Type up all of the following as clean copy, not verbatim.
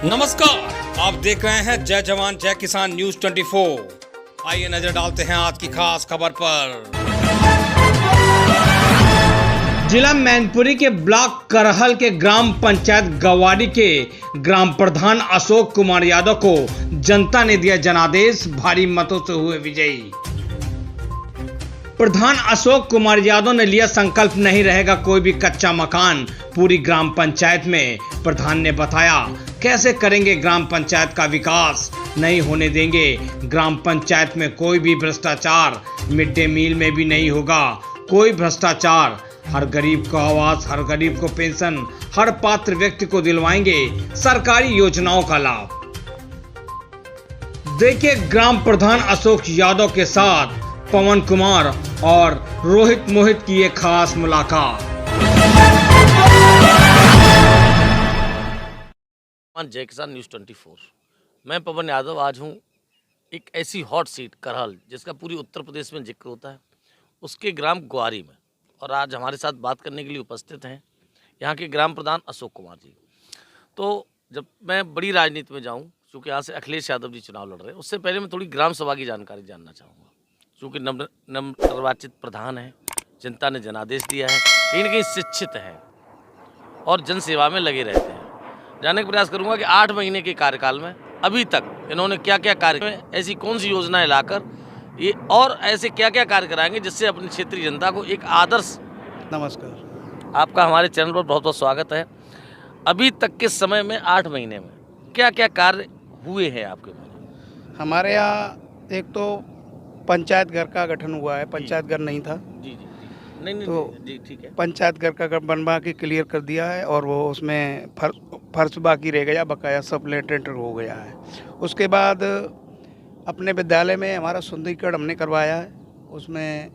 नमस्कार, आप देख रहे हैं जय जवान जय किसान न्यूज 24। आइए नजर डालते हैं आज की खास खबर पर। जिला मैनपुरी के ब्लॉक करहल के ग्राम पंचायत गवाड़ी के ग्राम प्रधान अशोक कुमार यादव को जनता ने दिया जनादेश, भारी मतों से हुए विजयी। प्रधान अशोक कुमार यादव ने लिया संकल्प, नहीं रहेगा कोई भी कच्चा मकान पूरी ग्राम पंचायत में। प्रधान ने बताया कैसे करेंगे ग्राम पंचायत का विकास, नहीं होने देंगे ग्राम पंचायत में कोई भी भ्रष्टाचार, मिड डे मील में भी नहीं होगा कोई भ्रष्टाचार। हर गरीब को आवास, हर गरीब को पेंशन, हर पात्र व्यक्ति को दिलवाएंगे सरकारी योजनाओं का लाभ। देखिए ग्राम प्रधान अशोक यादव के साथ पवन कुमार और रोहित मोहित की एक खास मुलाकात। जय किसान न्यूज़ 24। मैं पवन यादव आज हूँ एक ऐसी हॉट सीट करहल जिसका पूरी उत्तर प्रदेश में जिक्र होता है, उसके ग्राम ग्वारी में। और आज हमारे साथ बात करने के लिए उपस्थित हैं यहाँ के ग्राम प्रधान अशोक कुमार जी। तो जब मैं बड़ी राजनीति में जाऊँ, चूँकि यहाँ से अखिलेश यादव जी चुनाव लड़ रहे हैं, उससे पहले मैं थोड़ी ग्राम सभा की जानकारी जानना चाहूँगा। चूँकि नवनिर्वाचित प्रधान हैं, जनता ने जनादेश दिया है, कहीं न कहीं शिक्षित हैं और जनसेवा में लगे रहते हैं। जानने का प्रयास करूंगा कि 8 महीने के कार्यकाल में अभी तक इन्होंने क्या क्या कार्य में, ऐसी कौन सी योजनाएं लाकर ये और ऐसे क्या क्या कार्य कराएंगे जिससे अपनी क्षेत्रीय जनता को एक आदर्श। नमस्कार, आपका हमारे चैनल पर बहुत बहुत स्वागत है। अभी तक के समय में 8 महीने में क्या क्या कार्य हुए हैं आपके? हमारे यहाँ एक तो पंचायत घर का गठन हुआ है। पंचायत घर नहीं था जी। नहीं तो जी, ठीक है। पंचायत घर का बनवा के क्लियर कर दिया है और वो उसमें फर्श बाकी रह गया, बकाया सब लेटेंट हो गया है। उसके बाद अपने विद्यालय में हमारा सुंदरीकरण हमने करवाया है। उसमें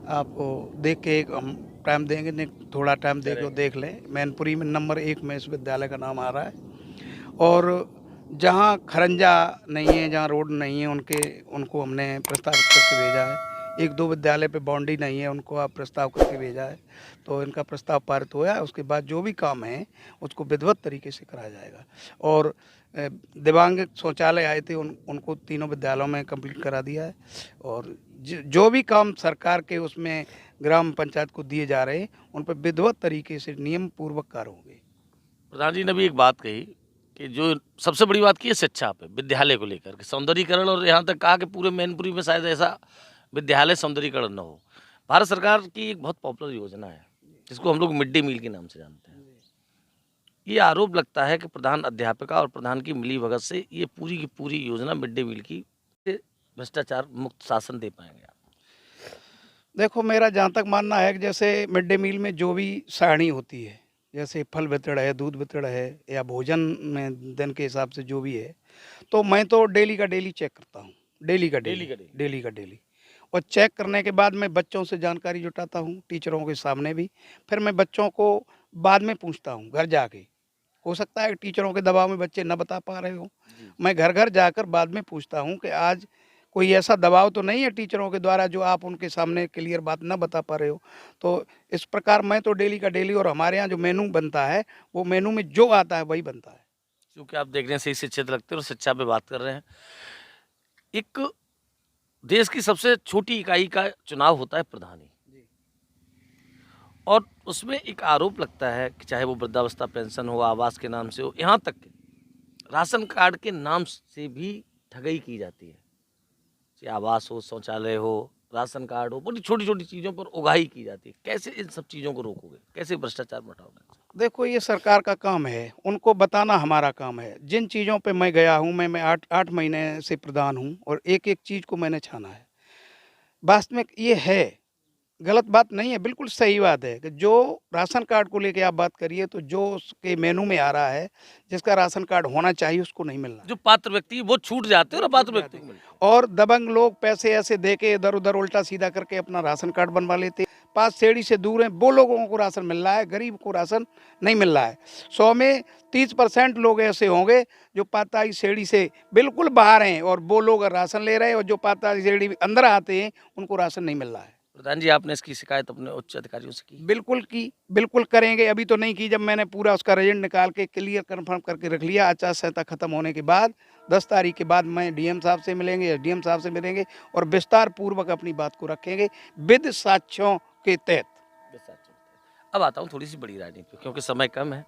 आपको देख के एक हम टाइम देंगे, नहीं थोड़ा टाइम दे के देख लें। मैनपुरी में नंबर 1 में इस विद्यालय का नाम आ रहा है। और जहाँ खरंजा नहीं है, जहाँ रोड नहीं है, उनको हमने प्रस्तावित करके भेजा है। 1-2 विद्यालय पे बाउंड्री नहीं है, उनको आप प्रस्ताव करके भेजा है, तो इनका प्रस्ताव पारित हुआ है। उसके बाद जो भी काम है उसको विधिवत तरीके से कराया जाएगा। और दिव्यांग शौचालय आए थे, उनको तीनों विद्यालयों में कंप्लीट करा दिया है। और जो भी काम सरकार के उसमें ग्राम पंचायत को दिए जा रहे हैं उन पर विधिवत तरीके से नियम पूर्वक कार्य होंगे। प्रधान जी ने भी एक बात कही कि जो सबसे बड़ी बात की है शिक्षा पे, विद्यालय को लेकर के सौंदर्यीकरण, और यहाँ तक कहा कि पूरे मैनपुरी में शायद ऐसा विद्यालय सौंदर्यीकरण न हो। भारत सरकार की एक बहुत पॉपुलर योजना है जिसको हम लोग मिड डे मील के नाम से जानते हैं। ये आरोप लगता है कि प्रधान अध्यापिका और प्रधान की मिलीभगत से ये पूरी की पूरी योजना मिड डे मील की भ्रष्टाचार मुक्त शासन दे पाएंगे आप? देखो, मेरा जहाँ तक मानना है कि जैसे मिड डे मील में जो भी सारणी होती है, जैसे फल वितरण है, दूध वितरण है, या भोजन में दिन के हिसाब से जो भी है, तो मैं तो डेली का डेली चेक करता हूँ। डेली का डेली और चेक करने के बाद मैं बच्चों से जानकारी जुटाता हूँ, टीचरों के सामने भी। फिर मैं बच्चों को बाद में पूछता हूँ घर जाके। हो सकता है कि टीचरों के दबाव में बच्चे न बता पा रहे हो, मैं घर घर जाकर बाद में पूछता हूँ कि आज कोई ऐसा दबाव तो नहीं है टीचरों के द्वारा जो आप उनके सामने क्लियर बात न बता पा रहे हो। तो इस प्रकार मैं तो डेली का डेली, और हमारे यहाँ जो मेनू बनता है वो मेनू में जो आता है वही बनता है। क्योंकि आप देख रहे हैं सही शिक्षित लगते हैं और शिक्षा पे बात कर रहे हैं। एक देश की सबसे छोटी इकाई का चुनाव होता है प्रधानी, और उसमें एक आरोप लगता है कि चाहे वो वृद्धावस्था पेंशन हो, आवास के नाम से हो, यहाँ तक कि राशन कार्ड के नाम से भी ठगी की जाती है। चाहे आवास हो, शौचालय हो, राशन कार्ड हो, बड़ी छोटी छोटी चीज़ों पर उगाही की जाती है। कैसे इन सब चीज़ों को रोकोगे, कैसे भ्रष्टाचार मिटाओगे? देखो, ये सरकार का काम है, उनको बताना हमारा काम है। जिन चीज़ों पे मैं गया हूँ, मैं 8 महीने से प्रधान हूँ और एक एक चीज़ को मैंने छाना है। वास्तव में ये है, गलत बात नहीं है, बिल्कुल सही बात है कि जो राशन कार्ड को लेके आप बात करिए तो जो उसके मेनू में आ रहा है, जिसका राशन कार्ड होना चाहिए उसको नहीं मिल रहा। जो पात्र व्यक्ति वो छूट जाते हैं और अपात्र व्यक्ति को मिलते हैं। और दबंग लोग पैसे ऐसे दे के इधर उधर उल्टा सीधा करके अपना राशन कार्ड बनवा लेते। 5 सीढ़ी से दूर हैं वो लोगों को राशन मिल रहा है, गरीब को राशन नहीं मिल रहा है। 100 में 30% लोग ऐसे होंगे जो पाताई सीढ़ी से बिल्कुल बाहर हैं और वो लोग राशन ले रहे हैं, और जो पाताई सीढ़ी अंदर आते हैं उनको राशन नहीं मिल रहा है। प्रधान जी, आपने इसकी शिकायत अपने उच्च अधिकारियों से की? बिल्कुल करेंगे। अभी तो नहीं की, जब मैंने पूरा उसका रिजल्ट निकाल के क्लियर कन्फर्म करके रख लिया। आचार संहिता खत्म होने के बाद 10 तारीख के बाद मैं डीएम साहब से मिलेंगे, एसडीएम साहब से मिलेंगे और विस्तार पूर्वक अपनी बात को रखेंगे विद साक्ष्यों के तहत। अब आता हूँ थोड़ी सी बड़ी राजनीति पे, क्योंकि समय कम है।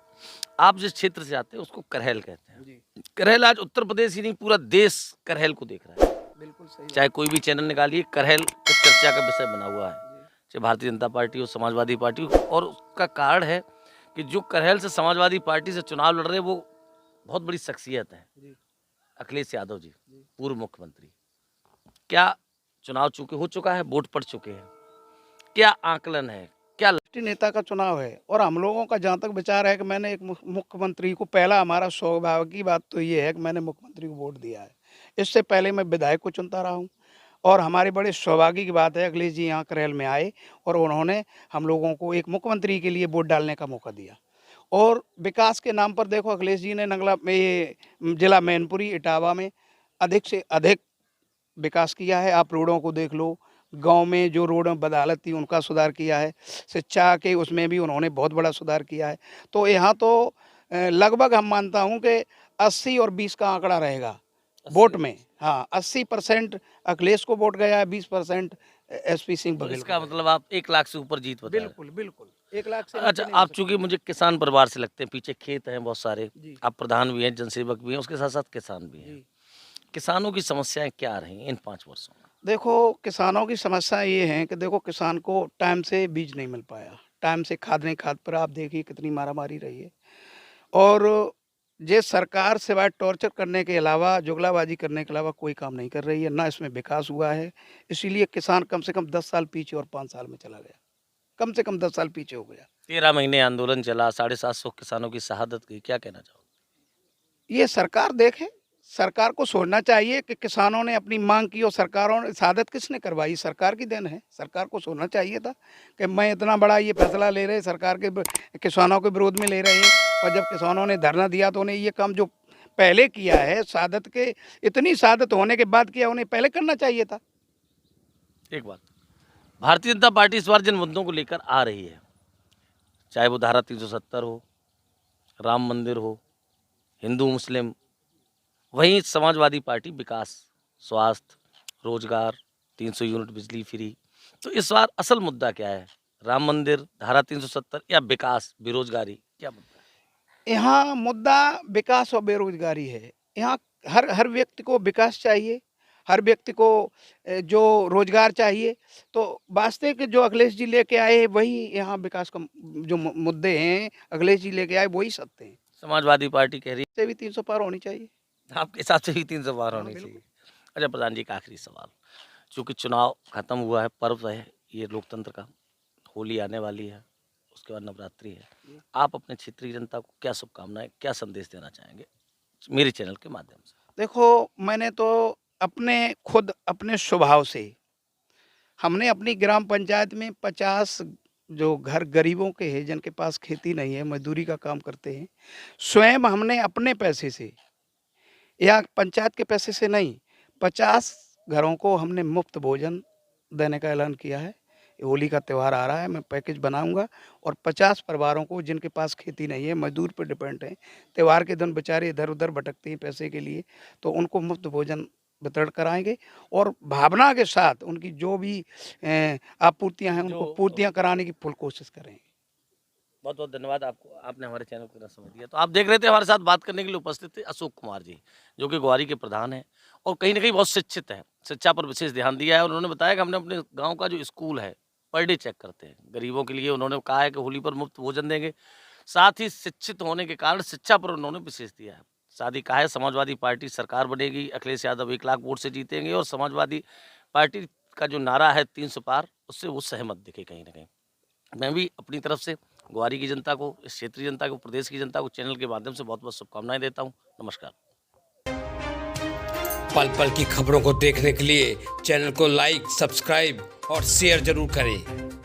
आप जिस क्षेत्र से आते हैं उसको करहल कहते हैं। करहल आज उत्तर प्रदेश ही नहीं, पूरा देश करहल को देख रहा है। बिल्कुल सही। चाहे कोई भी चैनल निकालिए, करहल एक चर्चा का विषय बना हुआ है, चाहे भारतीय जनता पार्टी हो, समाजवादी पार्टी हो। और उसका कारण है कि जो करहल से समाजवादी पार्टी से चुनाव लड़ रहे वो बहुत बड़ी शख्सियत है, अखिलेश यादव जी, पूर्व मुख्यमंत्री। क्या चुनाव हो चुका है, वोट पड़ चुके हैं, क्या आकलन है, क्या राष्ट्रीय नेता का चुनाव है और हम लोगों का जहाँ तक विचार है कि मैंने एक मुख्यमंत्री को, पहला हमारा सौभाग्य की बात तो ये है कि मैंने मुख्यमंत्री को वोट दिया है। इससे पहले मैं विधायक को चुनता रहा हूँ और हमारे बड़े सौभाग्य की बात है अखिलेश जी यहाँ करहल में आए और उन्होंने हम लोगों को एक मुख्यमंत्री के लिए वोट डालने का मौका दिया। और विकास के नाम पर देखो अखिलेश जी ने नंगला में, जिला मैनपुरी, इटावा में अधिक से अधिक विकास किया है। आप रोडों को देख लो, गांव में जो रोड में बदहालत थी उनका सुधार किया है। शिक्षा के उसमें भी उन्होंने बहुत बड़ा सुधार किया है। तो यहाँ तो लगभग हम मानता हूँ कि 80 और 20 का आंकड़ा रहेगा वोट में। हाँ, 80% अखिलेश को वोट गया है, 20% एसपी सिंह तो बघेल इसका को। मतलब आप 1 लाख से ऊपर जीत बता रहे हैं। बिल्कुल 1 लाख से अच्छा, आप चूंकि मुझे किसान परिवार से लगते हैं, पीछे खेत हैं बहुत सारे, जी। आप प्रधान भी हैं, जनसेवक भी हैं, उसके साथ साथ किसान भी हैं। जी। किसानों की समस्याएं क्या रही इन 5 वर्षों में? देखो, किसानों की समस्या ये है कि देखो किसान को टाइम से बीज नहीं मिल पाया, टाइम से खाद नहीं, खाद पर आप देखिए कितनी मारामारी रही है। और ये सरकार सिवाय टॉर्चर करने के अलावा, जुगलाबाजी करने के अलावा कोई काम नहीं कर रही है, ना इसमें विकास हुआ है। इसीलिए किसान कम से कम 10 साल पीछे और 5 साल में चला गया, कम से कम 10 साल पीछे हो गया। 13 महीने आंदोलन चला, 750 किसानों की शहादत गई, क्या कहना चाहोगे? ये सरकार देखे, सरकार को सोचना चाहिए कि किसानों ने अपनी मांग की और सरकारों ने, शहादत किसने करवाई? सरकार की देन है। सरकार को सोचना चाहिए था कि मैं इतना बड़ा ये फैसला ले रहे, सरकार के किसानों के विरोध में ले रहे हैं, और जब किसानों ने धरना दिया तो उन्हें ये काम जो पहले किया है, शहादत के, इतनी शहादत होने के बाद किया, उन्हें पहले करना चाहिए था। एक बात, भारतीय जनता पार्टी इस बार जिन मुद्दों को लेकर आ रही है, चाहे वो धारा 370 हो, राम मंदिर हो, हिंदू मुस्लिम, वहीं समाजवादी पार्टी विकास, स्वास्थ्य, रोजगार, 300 यूनिट बिजली फ्री। तो इस बार असल मुद्दा क्या है? राम मंदिर, धारा 370 या विकास, बेरोजगारी, क्या मुद्दा है? यहाँ मुद्दा विकास और बेरोजगारी है। यहाँ हर व्यक्ति को विकास चाहिए, हर व्यक्ति को जो रोजगार चाहिए। तो वास्तविक जो अखिलेश जी लेके आए वही यहाँ विकास का जो मुद्दे हैं, अखिलेश जी लेके आए वही सत्य हैं। समाजवादी पार्टी कह रही से भी 300 पार होनी चाहिए। है आपके हिसाब से भी 300 पार होनी बिल्कुल। चाहिए। अच्छा प्रधान जी, का आखिरी सवाल, चूँकि चुनाव खत्म हुआ है, पर्व है ये लोकतंत्र का, होली आने वाली है, उसके बाद नवरात्रि है, आप अपने क्षेत्रीय जनता को क्या शुभकामनाएं, क्या संदेश देना चाहेंगे मेरे चैनल के माध्यम से? देखो, मैंने तो खुद अपने स्वभाव से, हमने अपनी ग्राम पंचायत में 50 जो घर गरीबों के हैं, जिनके पास खेती नहीं है, मजदूरी का काम करते हैं, स्वयं हमने अपने पैसे से या पंचायत के पैसे से नहीं, 50 घरों को हमने मुफ्त भोजन देने का ऐलान किया है। होली का त्यौहार आ रहा है, मैं पैकेज बनाऊंगा और 50 परिवारों को, जिनके पास खेती नहीं है, मजदूर पर डिपेंड हैं, त्यौहार के दिन बेचारे इधर उधर भटकते हैं पैसे के लिए, तो उनको मुफ्त भोजन वितरण कराएंगे और भावना के साथ उनकी जो भी आपूर्तियां हैं उनको पूर्तियां कराने की फुल कोशिश करेंगे। बहुत बहुत धन्यवाद आपको, आपने हमारे चैनल को इतना समय दिया। तो आप देख रहे थे, हमारे साथ बात करने के लिए उपस्थित थे अशोक कुमार जी, जो कि ग्वारी के प्रधान हैं और कहीं ना कहीं बहुत शिक्षित हैं, शिक्षा पर विशेष ध्यान दिया है। और उन्होंने बताया कि हमने अपने गांव का जो स्कूल है पर डे चेक करते हैं गरीबों के लिए। उन्होंने कहा है कि होली पर मुफ्त भोजन देंगे, साथ ही शिक्षित होने के कारण शिक्षा पर उन्होंने विशेष दिया है। शादी कहा है, समाजवादी पार्टी सरकार बनेगी, अखिलेश यादव 1 लाख वोट से जीतेंगे और समाजवादी पार्टी का जो नारा है 300 पार, उससे वो सहमत दिखे कहीं ना कहीं। मैं भी अपनी तरफ से ग्वारी की जनता को, इस क्षेत्रीय जनता को, प्रदेश की जनता को चैनल के माध्यम से बहुत बहुत शुभकामनाएं देता हूं। नमस्कार। पल पल की खबरों को देखने के लिए चैनल को लाइक, सब्सक्राइब और शेयर जरूर करें।